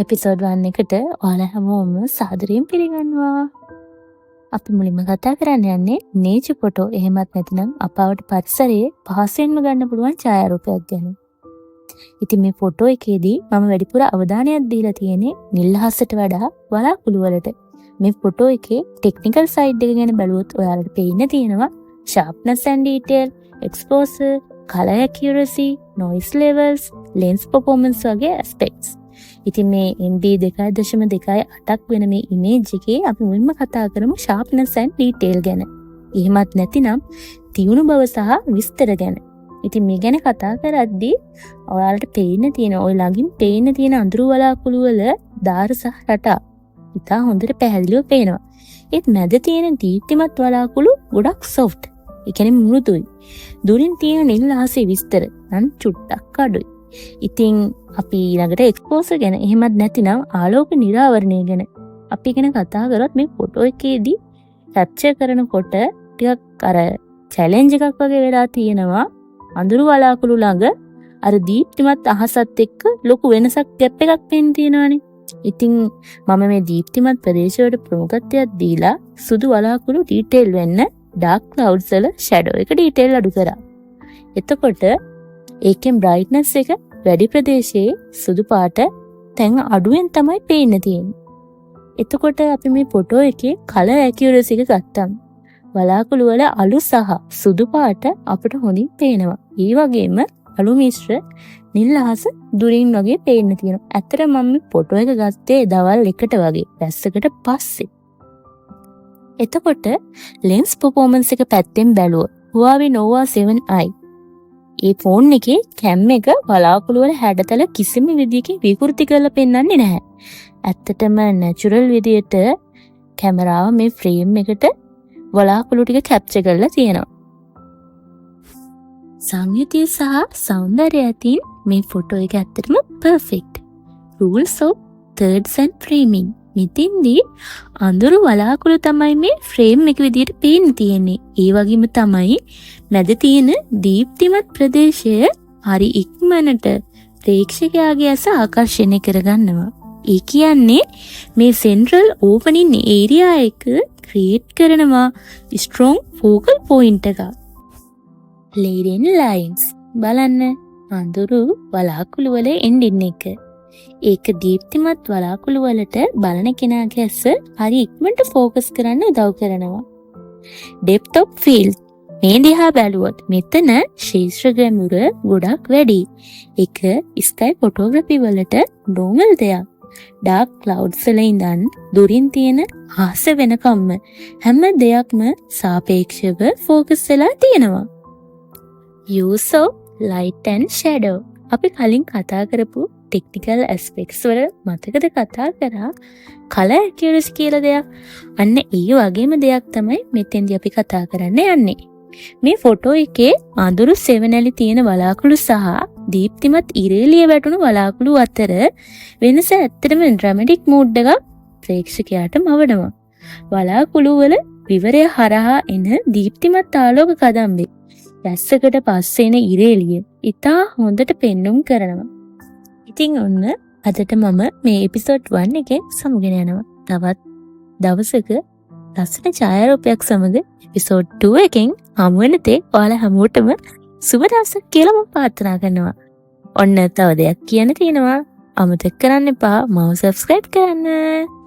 Episode 1 එකට ඔයාලා හැමෝම සාදරයෙන් පිළිගන්නවා. අපි මුලින්ම කතා කරන්න යන්නේ නේචර් ෆොටෝ එහෙමත් නැතිනම් අපාවට පරිසරයේ පහසෙන්ම ගන්න පුළුවන් ඡායාරූපයක් ගැන. ඉතින් මේ ෆොටෝ එකේදී මම වැඩිපුර අවධානයක් දීලා තියෙන්නේ නිල් අහසට වඩා වලාකුළු වලට. මේ ෆොටෝ එකේ ටෙක්නිකල් සයිඩ් එක ගැන බැලුවොත් ඔයාලට පේන්න තියෙනවා sharpness and detail, exposure, color accuracy, noise levels, lens performance වගේ aspects. ඉතින් මේ MB 2.8ක් වෙන මේ ඉමේජ් එකේ අපි මුලින්ම කතා කරමු sharpness and detail ගැන. එහෙමත් නැතිනම් තියුණු බව සහ විස්තර ගැන. ඉතින් මේ ගැන කතා කරද්දී ඔයාලට පේන්න තියෙන ඔය ළඟින් පේන්න තියෙන අඳුරු වලාකුළු වල දාර සහ රටා ඉතා හොඳට පැහැදිලිව පේනවා. ඒත් මැද තියෙන දීප්තිමත් වලාකුළු ගොඩක් soft. ඒ කියන්නේ මෘදුයි. දුරින් තියෙන නිල් අහසේ විස්තර නම් චුට්ටක් අඩුයි. ඉතින් අපි ඊළඟට එක්ස්පෝසර් ගැන එහෙමත් නැතිනම් ආලෝක නිරාවරණය ගැන අපි ගැන කතා කරොත් මේ ෆොටෝ එකේදී කැප්චර් කරනකොට ටිකක් අර චැලෙන්ජ් එකක් වගේ වෙලා තියෙනවා. අඳුරු වලාකුළු ළඟ අර දීප්තිමත් අහසත් එක්ක ලොකු වෙනසක් ගැප් එකක් පේන්න තියෙනවානේ. ඉතින් මම මේ දීප්තිමත් ප්‍රදේශවලට ප්‍රමුඛත්වයක් දීලා සුදු වලාකුළු ඩීටේල් වෙන්න ඩාර්ක් ක්ලවුඩ්ස් වල ෂැඩෝ එක ඩීටේල් අඩු කරා. එතකොට ඒකෙන් බ්‍රයිට්නස් එක වැඩි ප්‍රදේශයේ සුදු පාට තැන් අඩුවෙන් තමයි පේන්න තියෙන්නේ. එතකොට අපි මේ ෆොටෝ එකේ කලර් ඇකියුරසි එක ගත්තම වලාකුළු වල අලු සහ සුදු පාට අපිට හොඳින් පේනවා. ඒ වගේම අලු මිශ්‍ර නිල් අහස දුරින් වගේ පේන්න තියෙනවා. ඇත්තට මම මේ ෆොටෝ එක ගත්තේ දවල් 1ට වගේ වැස්සකට පස්සේ. එතකොට lens performance එක පැත්තෙන් බැලුවොත් Huawei Nova 7i ඒ ෆෝන් එකේ කැම් එක වලාකුළු වල හැඩතල කිසිම විදිහකින් විකෘති කරලා පෙන්වන්නේ නැහැ. ඇත්තටම නැචරල් විදියට කැමරාව මේ ෆ්‍රේම් එකට වලාකුළු ටික කැප්චර් කරලා තියෙනවා. සංයුතිය සහ සෞන්දර්යය අතින් මේ ෆොටෝ එක ඇත්තටම perfect. rules of thirds and framing. මෙතින්දී අඳුරු වලාකුළු තමයි මේ ෆ්‍රේම් එක විදියට පේන්න තියෙන්නේ. ඒ වගේම තමයි මැද තියෙන දීප්තිමත් ප්‍රදේශය හරි ඉක්මනට ප්‍රේක්ෂකයාගේ ඇස ආකර්ෂණය කරගන්නවා. ඒ කියන්නේ මේ සෙන්ට්‍රල් ඕපනින් ඒරියා එක ක්‍රියේට් කරනවා ස්ට්‍රොං ෆෝකල් පොයින්ට් එකක්. ලේඩින් ලයින්ස් බලන්න අඳුරු වලාකුළු වල එන්ඩින් එක. ඒක දීප්තිමත් වලාකුළු වලට බලන කෙනාගේ ඇස හරි ඉක්මනට ફોකස් කරන්න උදව් කරනවා. depth of field මේ දිහා බැලුවොත් මෙතන ශේෂ්ත්‍ර ගැඹුර ගොඩක් වැඩි. ඒක ස්කයි ෆොටෝග්‍රැෆි වලට normal දෙයක්. dark clouds වල ඉඳන් දුරින් තියෙන අහස වෙනකම්ම හැම දෙයක්ම සාපේක්ෂව ફોකස් වෙලා තියෙනවා. use of light and shadow අපි කලින් කතා කරපු ටෙක්නිකල් ඇස්පෙක්ට්ස් වල මතකද කතා කරා කලර් ඇකියුරසි කියලා දෙයක්. අන්න ඒ වගේම දෙයක් තමයි මෙතෙන්දී අපි කතා කරන්න යන්නේ. මේ ෆොටෝ එකේ අඳුරු සෙවණැලි තියෙන වලාකුළු සහ දීප්තිමත් ඉරේලිය වැටුණු වලාකුළු අතර වෙනස ඇත්තටම ඩ්‍රැමැටික් මූඩ් එකක් ප්‍රේක්ෂකයාට මවනවා. වලාකුළු වල විවරය හරහා එන දීප්තිමත් ආලෝක කදම්බේ වැස්සකට පස්සේ එන ඉරේලිය ඉතා හොඳට පෙන්눔 කරනවා. ඉතින් ඔන්න අදට මම මේ එපිසෝඩ් 1 එකේ සමුගෙන යනවා. තවත් දවසක ලස්සන ඡායාරූපයක් සමග එපිසෝඩ් 2 එකෙන් හමු වෙන තේ ඔයාලා හැමෝටම සුබ දවසක් කියලා මම ප්‍රාර්ථනා කරනවා. ඔන්න තව දෙයක් කියන්න තියෙනවා. අමතක කරන්න එපා මාව subscribe කරන්න.